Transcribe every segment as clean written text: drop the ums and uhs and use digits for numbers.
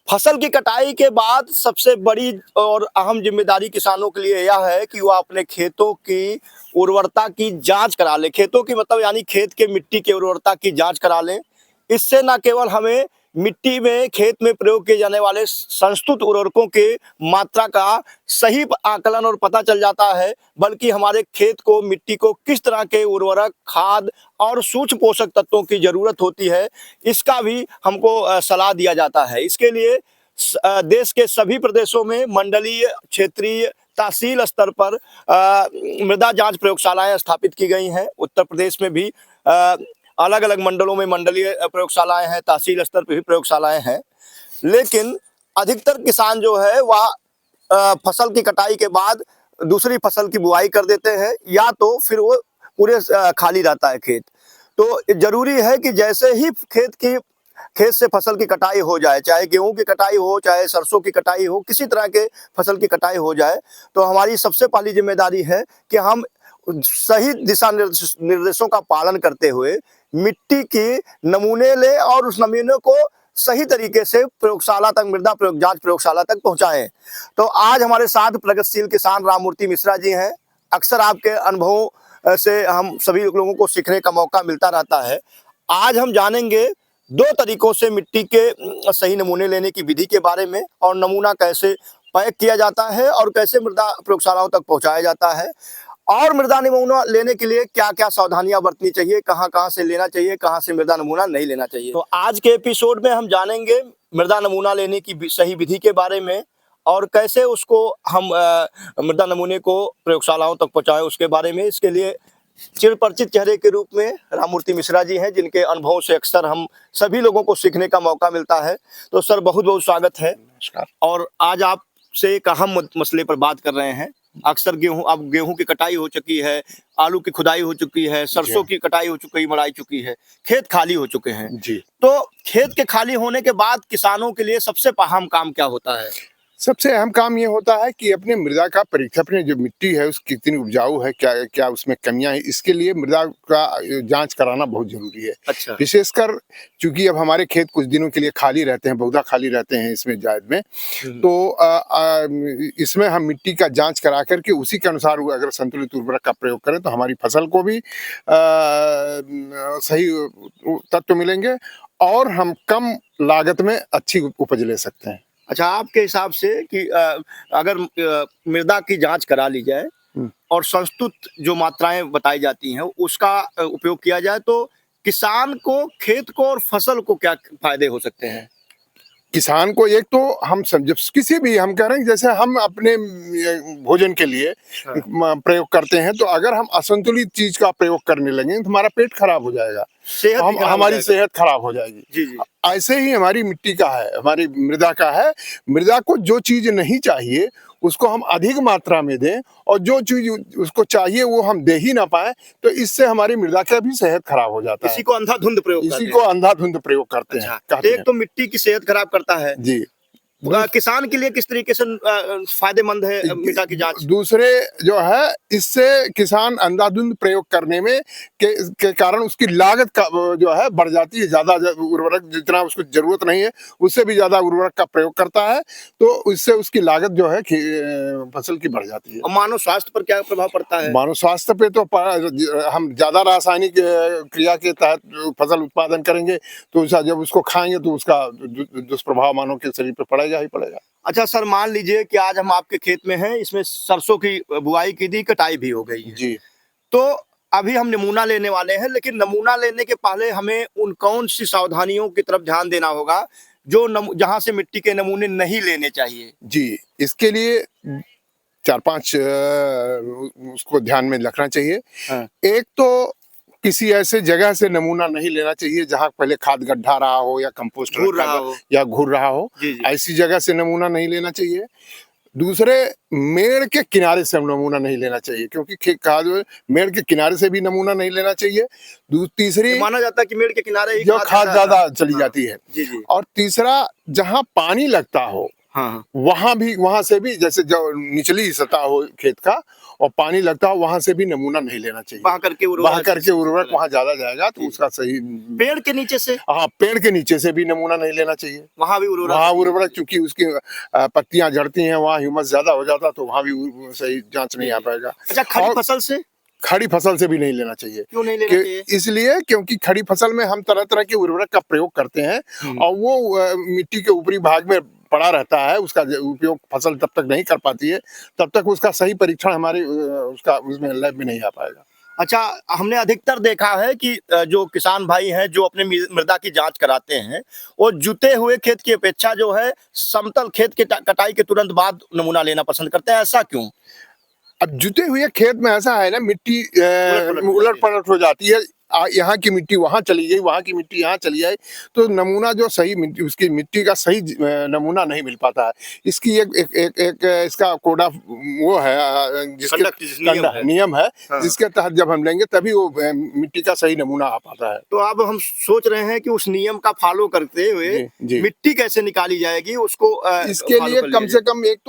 फसल की कटाई के बाद सबसे बड़ी और अहम जिम्मेदारी किसानों के लिए यह है कि वह अपने खेतों की उर्वरता की जांच करा लें। खेतों की मतलब यानी खेत के मिट्टी की उर्वरता की जांच करा लें। इससे न केवल हमें मिट्टी में खेत में प्रयोग किए जाने वाले संस्तुत उर्वरकों की मात्रा का सही आकलन और पता चल जाता है, बल्कि हमारे खेत को मिट्टी को किस तरह के उर्वरक, खाद और सूक्ष्म पोषक तत्वों की जरूरत होती है, इसका भी हमको सलाह दिया जाता है। इसके लिए देश के सभी प्रदेशों में मंडलीय, क्षेत्रीय, तहसील स्तर पर मृदा जांच प्रयोगशालाएं स्थापित की गई हैं। उत्तर प्रदेश में भी अलग अलग मंडलों में मंडलीय प्रयोगशालाएं हैं, तहसील स्तर पर भी प्रयोगशालाएं हैं। लेकिन अधिकतर किसान जो है वह फसल की कटाई के बाद दूसरी फसल की बुआई कर देते हैं, या तो फिर वो पूरे खाली रहता है खेत। तो जरूरी है कि जैसे ही खेत से फसल की कटाई हो जाए, चाहे गेहूं की कटाई हो, चाहे सरसों की कटाई हो, किसी तरह के फसल की कटाई हो जाए, तो हमारी सबसे पहली जिम्मेदारी है कि हम सही दिशा निर्देशों का पालन करते हुए मिट्टी के नमूने लें और उस नमूने को सही तरीके से प्रयोगशाला तक, मृदा जांच प्रयोगशाला तक पहुंचाएं। तो आज हमारे साथ प्रगतिशील किसान राममूर्ति मिश्रा जी हैं। अक्सर आपके अनुभवों से हम सभी लोगों को सीखने का मौका मिलता रहता है। आज हम जानेंगे 2 तरीकों से मिट्टी के सही नमूने लेने की विधि के बारे में, और नमूना कैसे पैक किया जाता है और कैसे मृदा प्रयोगशालाओं तक पहुंचाया जाता है, और मृदा नमूना लेने के लिए क्या क्या सावधानियां बरतनी चाहिए, कहां कहां से लेना चाहिए, कहां से मृदा नमूना नहीं लेना चाहिए। तो आज के एपिसोड में हम जानेंगे मृदा नमूना लेने की सही विधि के बारे में, और कैसे उसको हम मृदा नमूने को प्रयोगशालाओं तक पहुंचाएं उसके बारे में। इसके लिए चिरपरिचित चेहरे के रूप में राममूर्ति मिश्रा जी हैं, जिनके अनुभवों से अक्सर हम सभी लोगों को सीखने का मौका मिलता है। तो सर, बहुत बहुत स्वागत है। नमस्कार। और आज आपसे एक अहम मसले पर बात कर रहे हैं। अक्सर गेहूं की कटाई हो चुकी है, आलू की खुदाई हो चुकी है, सरसों की कटाई हो चुकी है, मड़ाई चुकी है, खेत खाली हो चुके हैं जी। तो खेत के खाली होने के बाद किसानों के लिए सबसे अहम काम क्या होता है? सबसे अहम काम ये होता है कि अपने मृदा का परीक्षण, अपने जो मिट्टी है उसकी कितनी उपजाऊ है, क्या क्या उसमें कमियां हैं, इसके लिए मृदा का जांच कराना बहुत जरूरी है। अच्छा। विशेषकर चूंकि अब हमारे खेत कुछ दिनों के लिए खाली रहते हैं, बहुधा खाली रहते हैं इसमें जायद में, तो इसमें हम मिट्टी का जांच करा करके उसी के अनुसार अगर संतुलित उर्वरक का प्रयोग करें तो हमारी फसल को भी सही तत्व मिलेंगे और हम कम लागत में अच्छी उपज ले सकते हैं। अच्छा, आपके हिसाब से कि अगर मृदा की जांच करा ली जाए और संस्तुत जो मात्राएं बताई जाती हैं उसका उपयोग किया जाए, तो किसान को, खेत को और फसल को क्या फायदे हो सकते हैं? किसान को एक तो हम समझ, किसी भी, हम कह रहे हैं जैसे हम अपने भोजन के लिए प्रयोग करते हैं, तो अगर हम असंतुलित चीज का प्रयोग करने लगे तो हमारा पेट खराब हो जाएगा, हमारी सेहत खराब हो जाएगी। जी जी। ऐसे ही हमारी मिट्टी का है, हमारी मृदा का है। मृदा को जो चीज नहीं चाहिए उसको हम अधिक मात्रा में दें, और जो चीज उसको चाहिए वो हम दे ही ना पाए, तो इससे हमारी मृदा का भी सेहत खराब हो जाता है। इसी को अंधाधुंध प्रयोग करते हैं। एक तो मिट्टी की सेहत खराब करता है जी। किसान के लिए किस तरीके से फायदेमंद है मृदा की जांच? दूसरे जो है, इससे किसान अंधाधुंध प्रयोग करने में के कारण उसकी लागत का जो है बढ़ जाती है। ज्यादा उर्वरक, जितना उसको जरूरत नहीं है उससे भी ज्यादा उर्वरक का प्रयोग करता है, तो इससे उसकी लागत जो है फसल की बढ़ जाती है। और मानव स्वास्थ्य पर क्या प्रभाव पड़ता है? मानव स्वास्थ्य पे तो हम ज्यादा रासायनिक क्रिया के तहत फसल उत्पादन करेंगे, तो जब उसको खाएंगे तो उसका दुष्प्रभाव मानव के शरीर पर पड़ेगा ही पड़ेगा। अच्छा सर, मान लीजिए कि आज हम आपके खेत में हैं, इसमें सरसों की बुआई की थी, कटाई भी हो गई है जी। तो अभी हम नमूना लेने वाले हैं, लेकिन नमूना लेने के पहले हमें उन कौन सी सावधानियों की तरफ ध्यान देना होगा जो जहां से मिट्टी के नमूने नहीं लेने चाहिए? जी, इसके लिए 4-5 उसको ध्यान में रखना चाहिए। एक तो किसी ऐसे जगह से नमूना नहीं लेना चाहिए जहां पहले खाद गड्ढा रहा हो या कंपोस्ट घूर रहा हो या घूर रहा हो। ऐसी जगह से नमूना नहीं लेना चाहिए। दूसरे, मेड़ के किनारे से नमूना नहीं लेना चाहिए, क्योंकि खाद मेड़ के किनारे से भी नमूना नहीं लेना चाहिए। तीसरी, माना जाता है कि मेड़ के किनारे जो खाद ज्यादा चली जाती है। जी जी। और तीसरा, जहां पानी लगता हो वहां से भी, जैसे जो निचली सतह हो खेत का, और पानी लगता हो वहां से भी नमूना नहीं लेना चाहिए। बहा करके उर्वरक वहां ज्यादा जाएगा तो उसका सही। पेड़ के नीचे से, हाँ, पेड़ के नीचे से भी नमूना नहीं लेना चाहिए। वहां भी उर्वरक चूंकि उसकी पत्तियां झड़ती हैं, वहाँ ह्यूमस ज्यादा हो जाता तो वहां भी सही जांच नहीं आ पाएगा। अच्छा, खड़ी फसल से? खड़ी फसल से भी नहीं लेना चाहिए। क्यों नहीं लेना चाहिए? इसलिए क्योंकि खड़ी फसल में हम तरह तरह के उर्वरक का प्रयोग करते हैं और वो मिट्टी के ऊपरी भाग में पड़ा रहता है, उसका उपयोग फसल तब तक नहीं कर पाती है, तब तक उसका सही परीक्षण हमारे उसमें लैब में नहीं आ पाएगा। अच्छा, हमने अधिकतर देखा है कि जो किसान भाई हैं जो अपने मृदा की जांच कराते हैं, वो जुते हुए खेत की अपेक्षा जो है समतल खेत के कटाई के तुरंत बाद नमूना लेना पसंद करते हैं, ऐसा क्यों? अब जुते हुए खेत में ऐसा है ना, मिट्टी उलट पलट हो जाती है, यहाँ की मिट्टी वहां चली गई, वहां की मिट्टी यहाँ चली आई, तो नमूना जो सही मिट्टी, उसकी मिट्टी का सही नमूना नहीं मिल पाता है। इसकी एक इसका कोड ऑफ वो है, जिसके नियम है, हाँ। जिसके तहत जब हम लेंगे तभी वो मिट्टी का सही नमूना आ पाता है। तो अब हम सोच रहे हैं कि उस नियम का फॉलो करते हुए मिट्टी कैसे निकाली जाएगी, उसको इसके लिए कम से कम एक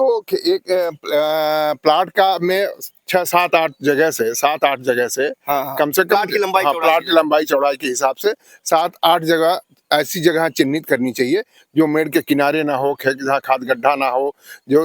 प्लाट का में 6-7-8 जगह से, 7-8 जगह से, हाँ, कम से कम प्लाट की लंबाई चौड़ाई के हिसाब से 7-8 जगह ऐसी जगह चिन्हित करनी चाहिए जो मेड़ के किनारे ना हो, जहाँ खाद गड्ढा ना हो, जो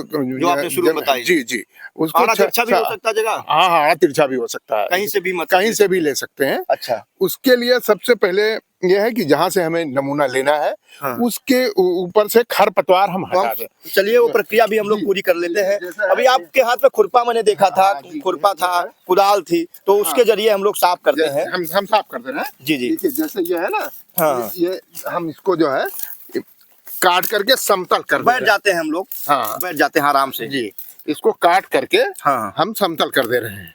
आपने शुरू में बताई। जी उसको तिरछा भी हो सकता है जगह। हाँ, तिरछा भी हो सकता है, कहीं से भी ले सकते हैं। अच्छा, उसके लिए सबसे पहले यह है कि जहाँ से हमें नमूना लेना है, हाँ, उसके ऊपर से खरपतवार हम हटा दें। चलिए, वो प्रक्रिया भी हम लोग पूरी कर लेते हैं। अभी आपके हाथ में खुरपा मैंने देखा था, खुरपा था, कुदाल थी, तो उसके जरिए हम लोग साफ करते हैं। हम साफ करते हैं। जी, जैसे ये है ना, हाँ, ये हम इसको जो है काट करके समतल कर बैठ जाते हैं हम लोग। हाँ, बैठ जाते हैं आराम से। जी, इसको काट करके हाँ, हम समतल कर दे रहे हैं।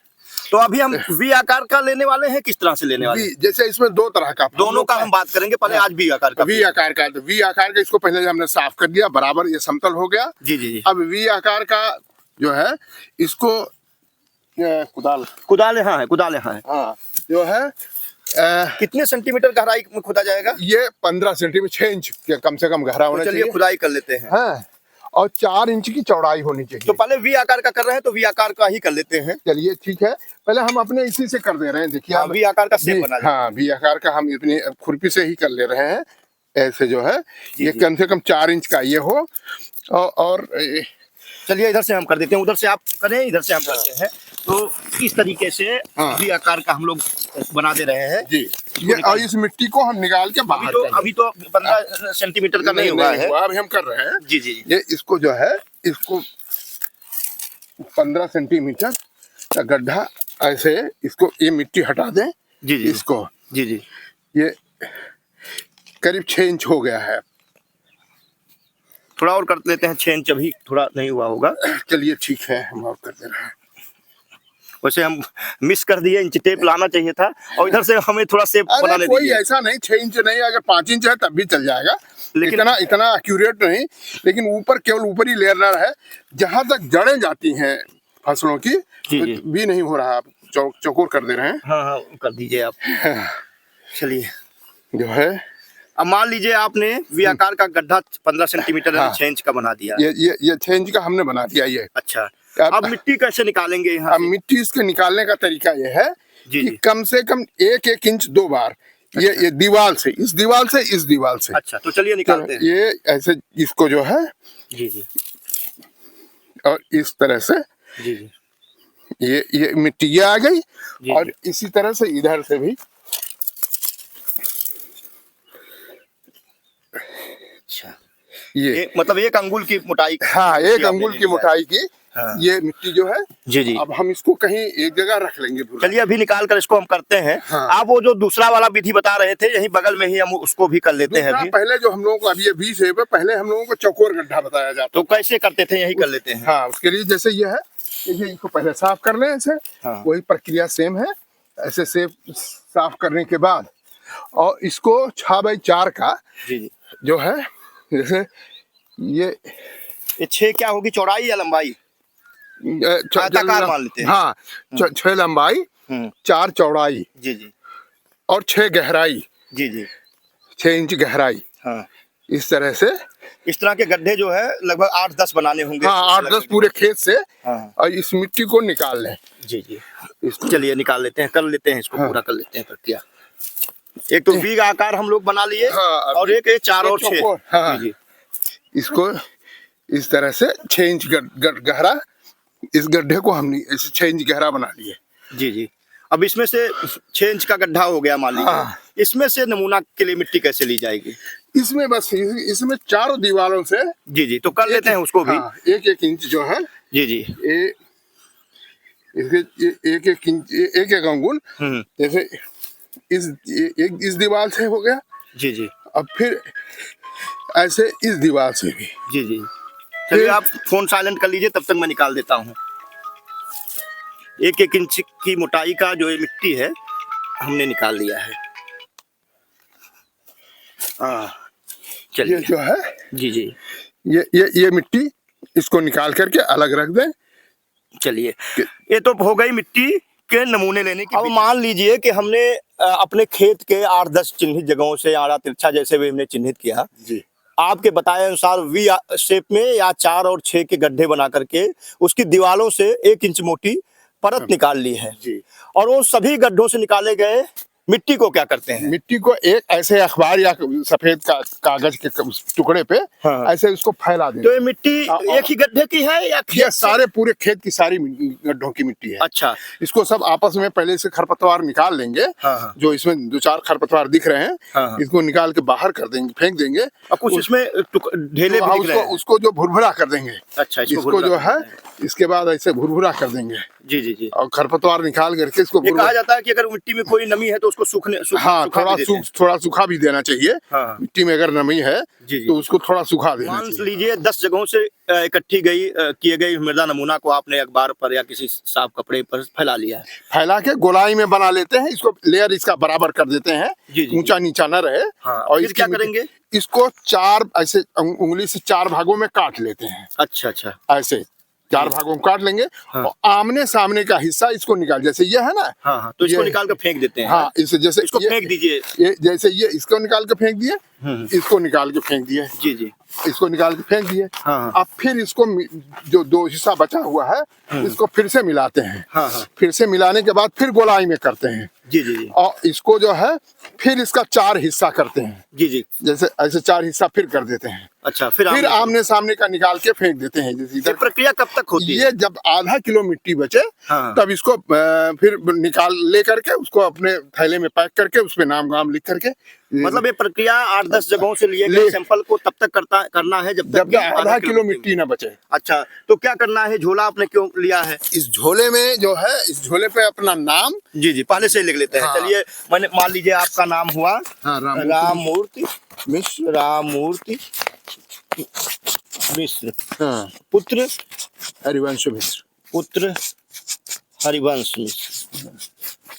तो अभी हम वी आकार का लेने वाले हैं, किस तरह से लेने वाले हैं? जैसे इसमें दो तरह का, दोनों का हम बात करेंगे। पहले आज वी आकार का। वी आकार का इसको पहले हमने साफ कर दिया, बराबर ये समतल हो गया। जी। अब वी आकार का जो है, इसको कुदाल यहाँ है। हाँ, जो है कितने सेंटीमीटर गहराई में खोदा जाएगा? ये 15 सेंटीमीटर, 6 इंच के कम से कम गहरा होना चाहिए। चलिए खुदाई कर लेते हैं। हाँ, और 4 इंच की चौड़ाई होनी चाहिए। तो पहले वी आकार का कर रहे हैं, तो वी आकार का ही कर लेते हैं। चलिए ठीक है, पहले हम अपने इसी से कर दे रहे हैं। देखिए, वी आकार का शेप बना। हाँ, वी आकार का हम अपनी खुरपी से ही कर ले रहे हैं। ऐसे जो है ये कम से कम 4 इंच का ये हो। और चलिए, इधर से हम कर देते हैं, उधर से आप करें, इधर से हम करते हैं। तो इस तरीके से वी आकार का हम लोग बना दे रहे हैं। जी, ये और इस मिट्टी को हम निकाल के बाहर अभी तो 15 सेंटीमीटर का नहीं हुआ है, अभी हम कर रहे हैं। जी। ये इसको जो है, इसको 15 सेंटीमीटर का गड्ढा ऐसे, इसको ये मिट्टी हटा दें। जी। इसको जी। ये करीब 6 इंच हो गया है। थोड़ा और कर लेते हैं, 6 इंच अभी थोड़ा नहीं हुआ होगा। चलिए ठीक है, हम और कर दे रहे हैं। वैसे हम मिस कर दिए, इंच टेप लाना चाहिए था, और इधर से हमें थोड़ा शेप बनाने दीजिए। कोई ऐसा नहीं, 6 इंच नहीं, अगर 5 इंच है तब भी चल जाएगा, लेकिन इतना एक्यूरेट नहीं। लेकिन ऊपर, केवल ऊपरी लेयर है, जहां तक जड़ें जाती हैं फसलों की, तो भी नहीं हो रहा। आप चौकोर कर दे रहे हैं। हाँ, कर दीजिए आप। चलिए, जो है, अब मान लीजिए आपने वी आकार का गड्ढा 15 सेंटीमीटर 6 इंच का बना दिया। ये 6 इंच का हमने बना दिया। ये अच्छा, अब मिट्टी कैसे निकालेंगे यहाँ? अब मिट्टी इसके निकालने का तरीका ये है कि कम से कम 1-1 इंच 2 बार। अच्छा। ये दीवार से, इस दीवार से। अच्छा, तो चलिए निकालते हैं। ये ऐसे इसको जो है, जी, और इस तरह से जी। ये मिट्टी ये आ गई, और इसी तरह से इधर से भी। अच्छा, ये मतलब 1 अंगुल की मोटाई। हाँ, 1 अंगुल की मोटाई की। हाँ। ये मिट्टी जो है, जी। अब हम इसको कहीं एक जगह रख लेंगे। चलिए, अभी निकाल कर इसको हम करते हैं। हाँ। आप वो जो दूसरा वाला विधि बता रहे थे, यही बगल में ही हम उसको भी कर लेते हैं। अभी पहले जो हम लोगों को, अभी ये 20 है, पहले हम लोगों को चौकोर गड्ढा बताया जाता। तो कैसे करते थे, यही कर लेते हैं। हाँ, उसके लिए जैसे ये है, इसको पहले साफ कर लें ऐसे। हाँ। वही प्रक्रिया सेम है। ऐसे साफ करने के बाद, और इसको 6x4 का जो है, जैसे ये 6 क्या होगी, चौड़ाई या लंबाई? आयताकार मान लेते हैं। हाँ, 6 लंबाई, 4 चौड़ाई। जी। और 6 गहराई। जी। 6 इंच गहराई। हाँ, इस तरह से। इस तरह के गड्ढे जो है लगभग 8-10 बनाने होंगे। हाँ, 8-10 पूरे खेत से। हाँ। और इस मिट्टी को निकाल लें। जी जी, इसको चलिए निकाल लेते हैं, कर लेते हैं इसको। हाँ। पूरा कर लेते हैं प्रक्रिया। एक तो वी आकार हम लोग बना लिए। हाँ, और एक 4 और 6। हाँ। जी जी, इसको इस तरह से 6 इंच गहरा, इस गड्ढे को हमने ऐसे 6 इंच गहरा बना लिए। जी जी। अब इसमें से 6 इंच का गड्ढा हो गया मान लीजिए। हाँ। इसमें से नमूना के लिए मिट्टी कैसे ली जाएगी? इसमें बस इसमें चारों दीवारों से जी जी, तो कर लेते हैं उसको भी। हाँ, 1-1 इंच जो है, जी जी। इसके 1-1 इंच, 1-1 अंगुल, जैसे इस दीवार से हो गया। जी जी। अब फिर ऐसे इस दीवार से भी। जी जी, चलिए आप फोन साइलेंट कर लीजिए, तब तक मैं निकाल देता हूँ। 1-1 इंच की मोटाई का जो ये मिट्टी है हमने निकाल लिया है। ये चलिए। जो है, जी जी, ये मिट्टी, इसको निकाल करके अलग रख दें। चलिए ये तो हो गई मिट्टी के नमूने लेने की। अब मान लीजिए कि हमने अपने खेत के 8-10 चिन्हित जगहों से आड़ा तिरछा जैसे भी हमने चिन्हित किया जी। आपके बताए अनुसार वी शेप में या 4 और 6 के गड्ढे बना करके उसकी दीवारों से 1 इंच मोटी परत निकाल ली है जी। और उन सभी गड्ढों से निकाले गए मिट्टी को क्या करते हैं? मिट्टी को एक ऐसे अखबार या सफेद कागज के टुकड़े पे हाँ। ऐसे उसको फैला दें। तो ये मिट्टी एक ही गड्ढे की है या ये सारे पूरे खेत की सारी गड्ढों की मिट्टी है। अच्छा। इसको सब आपस में पहले से खरपतवार निकाल लेंगे। हाँ। जो इसमें 2-4 खरपतवार दिख रहे हैं। हाँ। इसको निकाल के बाहर कर देंगे, फेंक देंगे। और कुछ इसमें ढेले भी दिख रहे हैं। उसको जो भुरभुरा कर देंगे। अच्छा, इसको जो है इसके बाद ऐसे भुरभुरा कर देंगे। जी जी जी। और खरपतवार निकाल करके इसको कहा जाता है कि अगर मिट्टी में कोई नमी है तो उसको हाँ, थोड़ा सूखा भी देना चाहिए। हाँ। मिट्टी में अगर नमी है तो उसको थोड़ा सूखा देना मान चाहिए। लीजिए 10 जगहों से इकट्ठी किए गई मृदा नमूना को आपने अखबार पर या किसी साफ कपड़े पर फैला लिया है। फैला के गोलाई में बना लेते हैं। इसको लेयर इसका बराबर कर देते हैं, ऊंचा नीचा न रहे। हाँ, और फिर क्या करेंगे? इसको 4 ऐसे उंगली से 4 भागों में काट लेते हैं। अच्छा अच्छा, ऐसे 4 भागों में काट लेंगे। हाँ। और आमने सामने का हिस्सा इसको निकाल, जैसे ये है ना। हाँ, तो इसको निकाल कर फेंक देते हैं। हाँ, इसे जैसे इसको फेंक दीजिए। ये जैसे ये इसको निकाल के फेंक दिए, इसको निकाल के फेंक दिए। जी जी, इसको निकाल के फेंक दिए। हाँ। अब फिर इसको जो 2 हिस्सा बचा हुआ है इसको फिर से मिलाते हैं। हाँ। फिर से मिलाने के बाद फिर गोलाई में करते हैं। जी जी जी। और इसको जो है फिर इसका 4 हिस्सा करते हैं। जी जी, जैसे ऐसे 4 हिस्सा फिर कर देते हैं। अच्छा, फिर आमने सामने का निकाल के फेंक देते हैं। जैसे इधर प्रक्रिया कब तक होती है? ये जब आधा किलो मिट्टी बचे हाँ। तब इसको फिर निकाल ले करके उसको अपने थैले में पैक करके उसपे नाम गाम लिख करके। मतलब ये प्रक्रिया 8-10 जगहों से लिए गए सैंपल को तब तक करना है जब तक आधा किलो मिट्टी ना बचे। अच्छा, तो क्या करना है? झोला आपने क्यों लिया है? इस झोले में जो है, इस झोले पे अपना नाम। जी जी, पहले से ही लिख लेते हैं। हाँ। चलिए, मैंने मान लीजिए आपका नाम हुआ राममूर्ति मिश्र। राममूर्ति मिश्र। हाँ। पुत्र हरिवंश मिश्र। पुत्र हरिवंश मिश्र।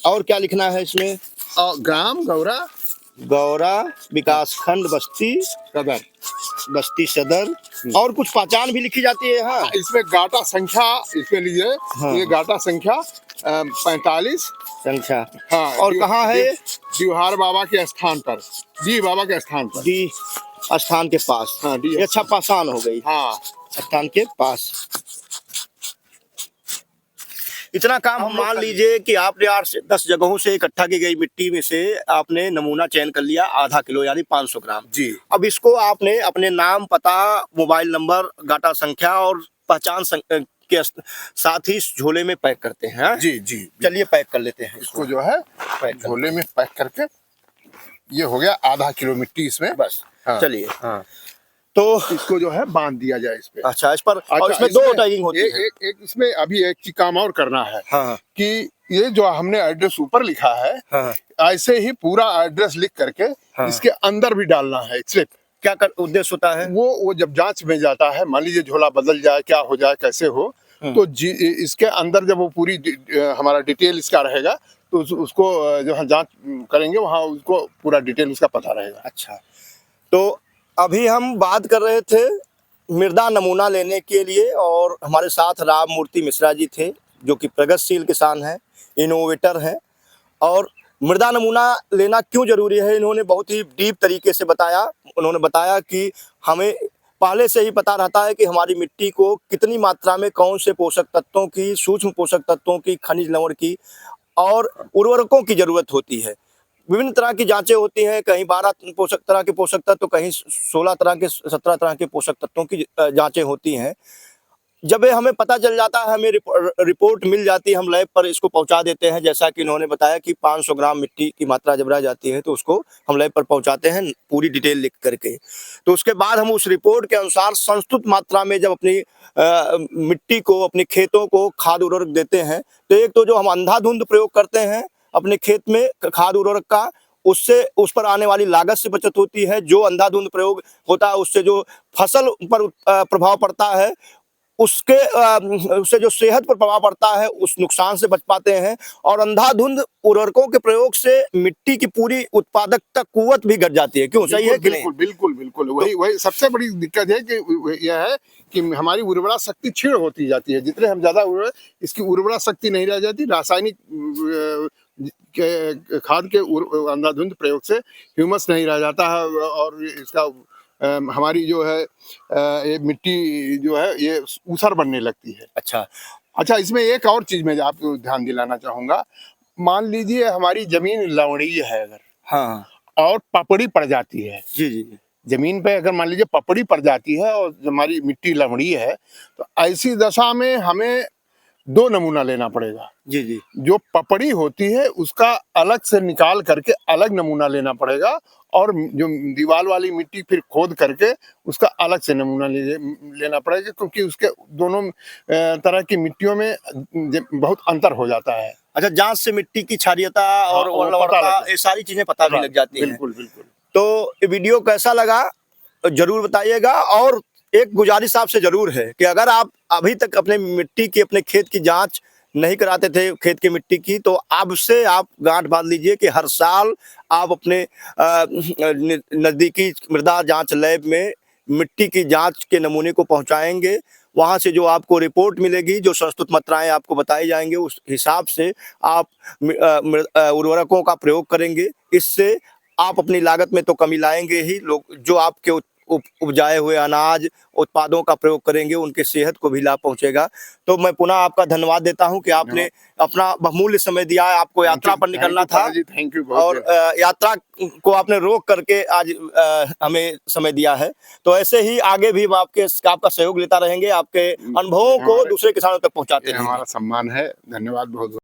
और क्या लिखना है इसमें? और ग्राम गौरा विकासखंड बस्ती सदर। और कुछ पहचान भी लिखी जाती है। हाँ, इसमें गाटा संख्या इसमें लीजिए। हाँ। ये गाटा संख्या 45 संख्या। हाँ। और कहाँ है? दिवहार बाबा के स्थान पर, डी बाबा के स्थान पर, डी स्थान के पास। हाँ, डी। ये अच्छा पासान हो गई। हाँ, स्थान के पास। इतना काम हम मान लीजिए कि आपने 8 से 10 जगहों से इकट्ठा की गई मिट्टी में से आपने नमूना चयन कर लिया आधा किलो यानी 500 ग्राम। जी। अब इसको आपने अपने नाम, पता, मोबाइल नंबर, गाटा संख्या और पहचान के साथ ही इस झोले में पैक करते हैं। जी जी। चलिए पैक कर लेते हैं इसको जो है झोले में पैक करके। ये हो गया आधा किलो मिट्टी इसमें। बस। हाँ। चलिए। हाँ। तो इसको जो है बांध दिया जाए इस पे। अच्छा, इस पर। अच्छा, और इसमें 2 टैगिंग होती है। एक इसमें अभी एक चीज काम और करना है। हाँ। कि ये जो हमने एड्रेस ऊपर लिखा है। हाँ। ऐसे ही पूरा एड्रेस लिख करके। हाँ। इसके अंदर भी डालना है स्लिप। क्या उद्देश्य होता है? वो जब जांच में जाता है, मान लीजिए झोला बदल जाए, क्या हो जाए, कैसे हो, तो इसके अंदर जब वो पूरी हमारा डिटेल इसका रहेगा तो उसको जहाँ जांच करेंगे वहाँ उसको पूरा डिटेल उसका पता रहेगा। अच्छा, तो अभी हम बात कर रहे थे मृदा नमूना लेने के लिए और हमारे साथ राममूर्ति मिश्रा जी थे जो कि प्रगतिशील किसान हैं, इनोवेटर हैं और मृदा नमूना लेना क्यों जरूरी है, इन्होंने बहुत ही डीप तरीके से बताया। उन्होंने बताया कि हमें पहले से ही पता रहता है कि हमारी मिट्टी को कितनी मात्रा में कौन से पोषक तत्वों की, सूक्ष्म पोषक तत्वों की, खनिज लवण की और उर्वरकों की जरूरत होती है। विभिन्न तरह की जांचें होती हैं, कहीं 12 तरह के पोषक तत्व, कहीं 16 तरह के, 17 तरह के पोषक तत्वों की जांचें होती हैं। जब ये हमें पता चल जाता है, हमें रिपोर्ट मिल जाती है, हम लैब पर इसको पहुंचा देते हैं। जैसा कि इन्होंने बताया कि 500 ग्राम मिट्टी की मात्रा जब रह जाती है तो उसको हम लैब पर पहुंचाते हैं पूरी डिटेल लिख करके। तो उसके बाद हम उस रिपोर्ट के अनुसार संस्तुत मात्रा में जब अपनी मिट्टी को, अपने खेतों को खाद उर्वरक देते हैं, तो एक तो जो हम अंधाधुंध प्रयोग करते हैं अपने खेत में खाद उर्वरक का, उससे उस पर आने वाली लागत से बचत होती है। जो अंधाधुंध प्रयोग होता है उससे जो फसल पर प्रभाव पड़ता है, उससे जो सेहत पर प्रभाव पड़ता है, उस नुकसान से बच पाते हैं। और अंधाधुंध उर्वरकों के प्रयोग से मिट्टी की पूरी उत्पादकता, कुव्वत भी घट जाती है। क्यों, सही है कि नहीं? बिल्कुल बिल्कुल वही सबसे बड़ी दिक्कत है कि यह है कि हमारी उर्वरा शक्ति क्षीण होती जाती है। जितने हम ज्यादा इसकी उर्वरा शक्ति नहीं रह जाती। रासायनिक खाद के अंधाधुंध प्रयोग से ह्यूमस नहीं रह जाता है और इसका हमारी जो है ये मिट्टी जो है ये ऊसर बनने लगती है। अच्छा, इसमें एक और चीज मैं आपको ध्यान दिलाना चाहूंगा। मान लीजिए हमारी जमीन लवणीय है अगर, हाँ, और पपड़ी पड़ जाती है, जी जी, जमीन पे अगर मान लीजिए पपड़ी पड़ जाती है और हमारी मिट्टी लवणीय है, तो ऐसी दशा में हमें 2 नमूना लेना पड़ेगा। जी जी, जो पपड़ी होती है उसका अलग से निकाल करके अलग नमूना लेना पड़ेगा, और जो दीवार वाली मिट्टी फिर खोद करके उसका अलग से नमूना लेना पड़ेगा, क्योंकि उसके दोनों तरह की मिट्टियों में बहुत अंतर हो जाता है। अच्छा, जांच से मिट्टी की क्षारीयता और उर्वरता, ये सारी चीजें पता भी लग जाती हैं। बिल्कुल बिल्कुल। तो ये वीडियो कैसा लगा जरूर बताइएगा। और एक गुजारिश आपसे जरूर है कि अगर आप अभी तक अपने मिट्टी की, अपने खेत की जांच नहीं कराते थे खेत की मिट्टी की, तो अब से आप गांठ बांध लीजिए कि हर साल आप अपने नजदीकी मृदा जांच लैब में मिट्टी की जांच के नमूने को पहुंचाएंगे। वहां से जो आपको रिपोर्ट मिलेगी, जो संस्तुत मात्राएं आपको बताई जाएंगे, उस हिसाब से आप उर्वरकों का प्रयोग करेंगे। इससे आप अपनी लागत में तो कमी लाएंगे ही, लोग जो आपके उपजाए हुए अनाज उत्पादों का प्रयोग करेंगे उनके सेहत को भी लाभ पहुंचेगा। तो मैं पुनः आपका धन्यवाद देता हूं कि आपने अपना बहुमूल्य समय दिया है। आपको यात्रा पर निकलना था और यात्रा को आपने रोक करके आज हमें समय दिया है। तो ऐसे ही आगे भी आपका सहयोग लेता रहेंगे, आपके अनुभवों को दूसरे किसानों तक पहुंचाते रहेंगे। हमारा सम्मान है। धन्यवाद बहुत।